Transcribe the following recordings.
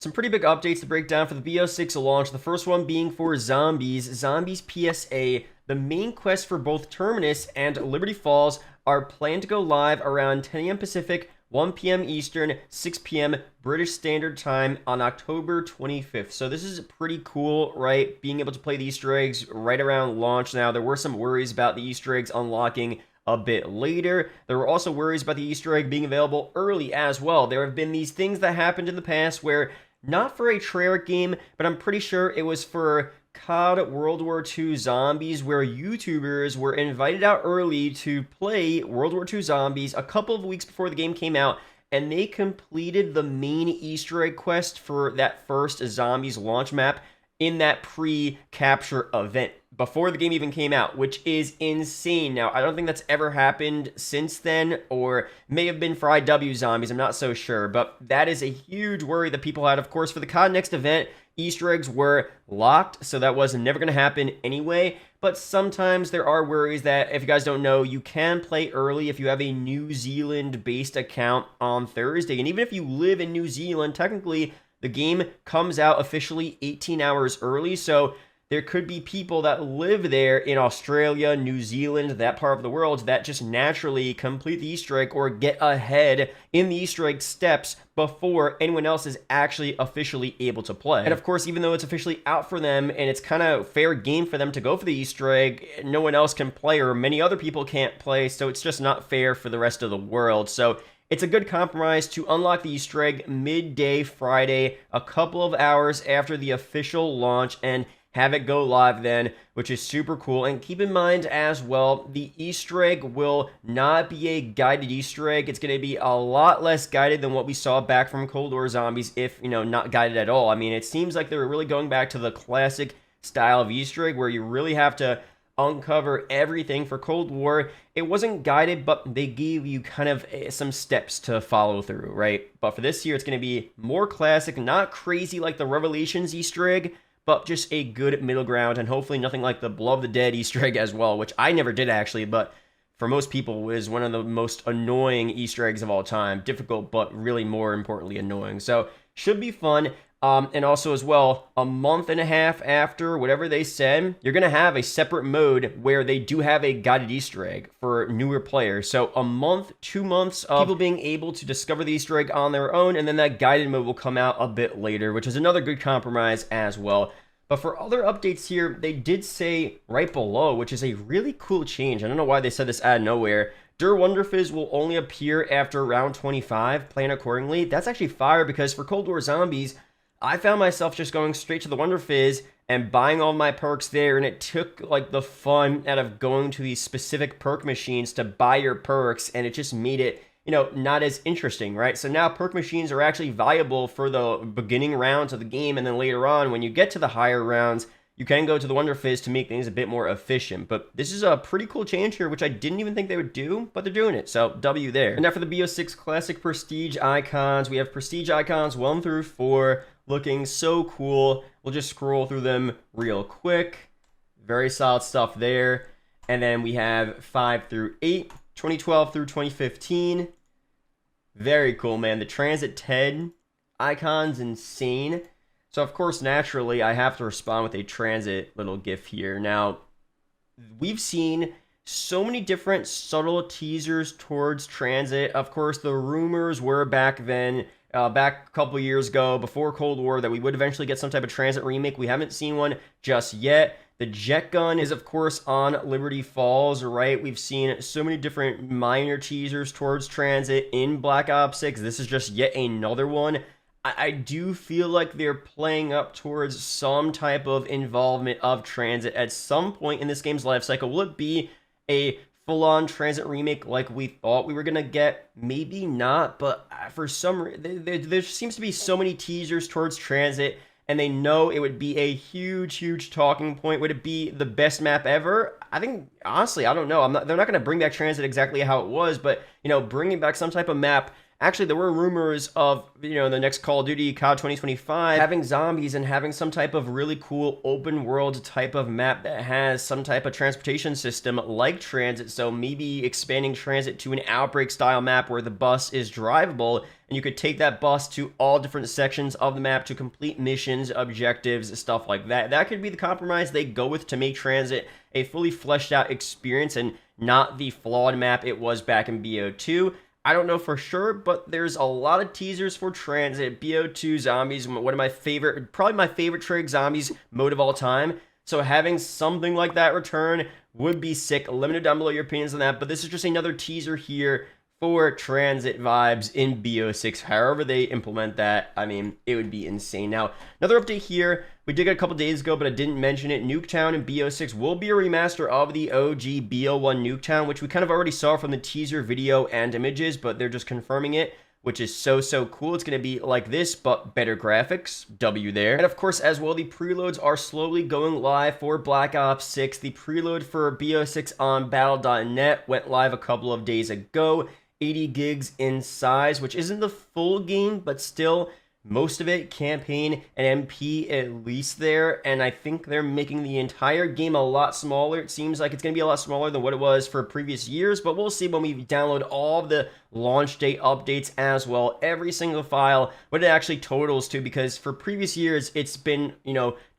Some pretty big updates to break down for the BO6 launch. The first one being for Zombies PSA. The main quests for both Terminus and Liberty Falls are planned to go live around 10 a.m. Pacific, 1 p.m. Eastern, 6 p.m. British Standard Time on October 25th. So this is pretty cool, right? Being able to play the Easter eggs right around launch. Now, there were some worries about the Easter eggs unlocking a bit later. There were also worries about the Easter egg being available early as well. There have been these things that happened in the past where, not for a Treyarch game, but I'm pretty sure it was for COD World War II Zombies, where YouTubers were invited out early to play World War II Zombies a couple of weeks before the game came out, and they completed the main Easter egg quest for that first Zombies launch map in that pre-capture event before the game even came out, which is insane. Now, I don't think that's ever happened since then, or may have been for IW Zombies, I'm not so sure, but that is a huge worry that people had. Of course, for the COD Next event, Easter eggs were locked, so that was never going to happen anyway, but sometimes there are worries that, if you guys don't know, you can play early if you have a New Zealand-based account on Thursday, and even if you live in New Zealand, technically, the game comes out officially 18 hours early, so there could be people that live there in Australia, New Zealand, that part of the world, that just naturally complete the Easter egg or get ahead in the Easter egg steps before anyone else is actually officially able to play. And of course, even though it's officially out for them and it's kind of fair game for them to go for the Easter egg, no one else can play or many other people can't play, so it's just not fair for the rest of the world. So it's a good compromise to unlock the Easter egg midday Friday, a couple of hours after the official launch, and have it go live then, which is super cool. And keep in mind as well, the Easter egg will not be a guided Easter egg. It's going to be a lot less guided than what we saw back from Cold War Zombies, if, not guided at all. I mean, it seems like they're really going back to the classic style of Easter egg where you really have to uncover everything. For Cold War, it wasn't guided, but they gave you kind of some steps to follow through, right? But for this year, it's going to be more classic, not crazy like the Revelations Easter egg, but just a good middle ground, and hopefully nothing like the Blood of the Dead Easter egg as well, which I never did actually, but for most people is one of the most annoying Easter eggs of all time. Difficult, but really more importantly annoying. So should be fun. And also as well, a month and a half after whatever they said, you're going to have a separate mode where they do have a guided Easter egg for newer players. So a month, 2 months of people being able to discover the Easter egg on their own, and then that guided mode will come out a bit later, which is another good compromise as well. But for other updates here, they did say right below, which is a really cool change. I don't know why they said this out of nowhere. Der Wonderfizz will only appear after round 25, plan accordingly. That's actually fire, because for Cold War Zombies, I found myself just going straight to the Wonderfizz and buying all my perks there, and it took like the fun out of going to these specific perk machines to buy your perks, and it just made it, not as interesting, right? So now perk machines are actually viable for the beginning rounds of the game, and then later on, when you get to the higher rounds, you can go to the Wonderfizz to make things a bit more efficient. But this is a pretty cool change here, which I didn't even think they would do, but they're doing it, so W there. And now for the BO6 Classic Prestige icons, we have Prestige icons 1 through 4, looking so cool. We'll just scroll through them real quick. Very solid stuff there. And then we have 5 through 8, 2012 through 2015. Very cool, man. The Transit TED icon's insane. So, of course, naturally, I have to respond with a Transit little GIF here. Now, we've seen so many different subtle teasers towards Transit. Of course, the rumors were back then, back a couple years ago, before Cold War, that we would eventually get some type of Transit remake. We haven't seen one just yet. The jet gun is, of course, on Liberty Falls, right? We've seen so many different minor teasers towards Transit in Black Ops 6. This is just yet another one. I do feel like they're playing up towards some type of involvement of Transit at some point in this game's life cycle. Will it be a full-on Transit remake like we thought we were going to get? Maybe not, but for some reason, there seems to be so many teasers towards Transit, and they know it would be a huge, huge talking point. Would it be the best map ever? I think, honestly, I don't know. They're not going to bring back Transit exactly how it was, but, bringing back some type of map Actually, there were rumors of, the next Call of Duty, COD 2025, having zombies and having some type of really cool open world type of map that has some type of transportation system like Transit. So maybe expanding Transit to an Outbreak style map where the bus is drivable, and you could take that bus to all different sections of the map to complete missions, objectives, stuff like that. That could be the compromise they go with to make Transit a fully fleshed out experience and not the flawed map it was back in BO2. I don't know for sure, but there's a lot of teasers for Transit. BO2 Zombies, one of my favorite, probably my favorite Trig Zombies mode of all time. So having something like that return would be sick. Let me know down below your opinions on that, but this is just another teaser here for Transit vibes in BO6. However they implement that, I mean, it would be insane. Now, another update here. We did get a couple days ago, but I didn't mention it. Nuketown and BO6 will be a remaster of the OG BO1 Nuketown, which we kind of already saw from the teaser video and images, but they're just confirming it, which is so cool. It's going to be like this, but better graphics. W there. And of course, as well, the preloads are slowly going live for Black Ops 6. The preload for BO6 on battle.net went live a couple of days ago. 80 gigs in size, which isn't the full game, but still most of it campaign and MP at least there. And I think they're making the entire game a lot smaller. It seems like it's going to be a lot smaller than what it was for previous years, but we'll see when we download all of the launch date updates as well. Every single file, what it actually totals to, because for previous years, it's been,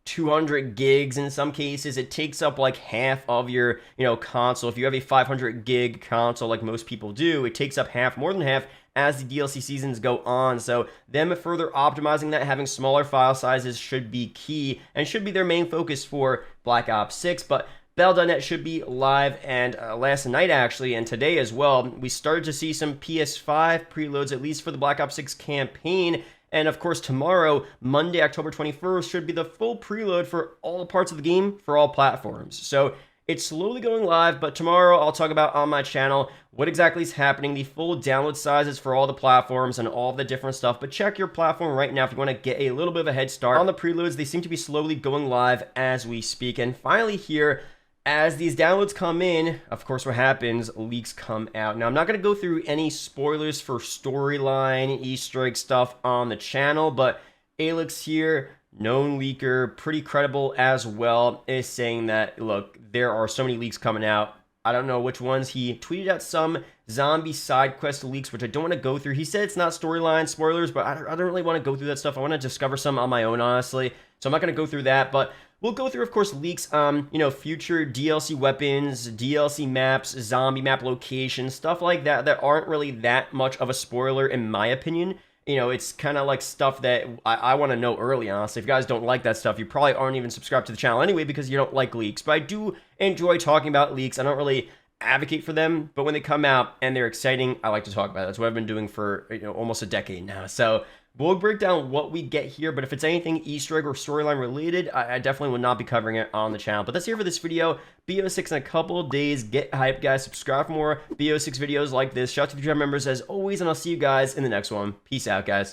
200 gigs in some cases. It takes up like half of your, console. If you have a 500 gig console like most people do, it takes up half, more than half, as the DLC seasons go on. So them further optimizing that, having smaller file sizes should be key and should be their main focus for Black Ops 6. But Battle.net should be live, and last night actually, and today as well, we started to see some PS5 preloads, at least for the Black Ops 6 campaign. And of course, tomorrow, Monday, October 21st, should be the full preload for all the parts of the game for all platforms. So it's slowly going live, but tomorrow I'll talk about on my channel what exactly is happening, the full download sizes for all the platforms and all the different stuff. But check your platform right now if you want to get a little bit of a head start on the preloads. They seem to be slowly going live as we speak. And finally here, as these downloads come in, of course, what happens, leaks come out. Now, I'm not going to go through any spoilers for storyline, Easter egg stuff on the channel, but Alex here, known leaker, pretty credible as well, is saying that, look, there are so many leaks coming out. I don't know which ones. He tweeted out some zombie side quest leaks, which I don't want to go through. He said it's not storyline spoilers, but I don't really want to go through that stuff. I want to discover some on my own, honestly. So I'm not going to go through that, but we'll go through, of course, leaks, future DLC weapons, DLC maps, zombie map locations, stuff like that that aren't really that much of a spoiler, in my opinion. It's kind of like stuff that I want to know early, honestly. If you guys don't like that stuff, you probably aren't even subscribed to the channel anyway because you don't like leaks. But I do enjoy talking about leaks. I don't really advocate for them, but when they come out and they're exciting, I like to talk about it. That's what I've been doing for almost a decade now. So we'll break down what we get here, but if it's anything Easter egg or storyline related, I definitely will not be covering it on the channel. But that's here for this video. BO6 in a couple of days. Get hyped, guys. Subscribe for more BO6 videos like this. Shout out to the channel members as always, and I'll see you guys in the next one. Peace out, guys.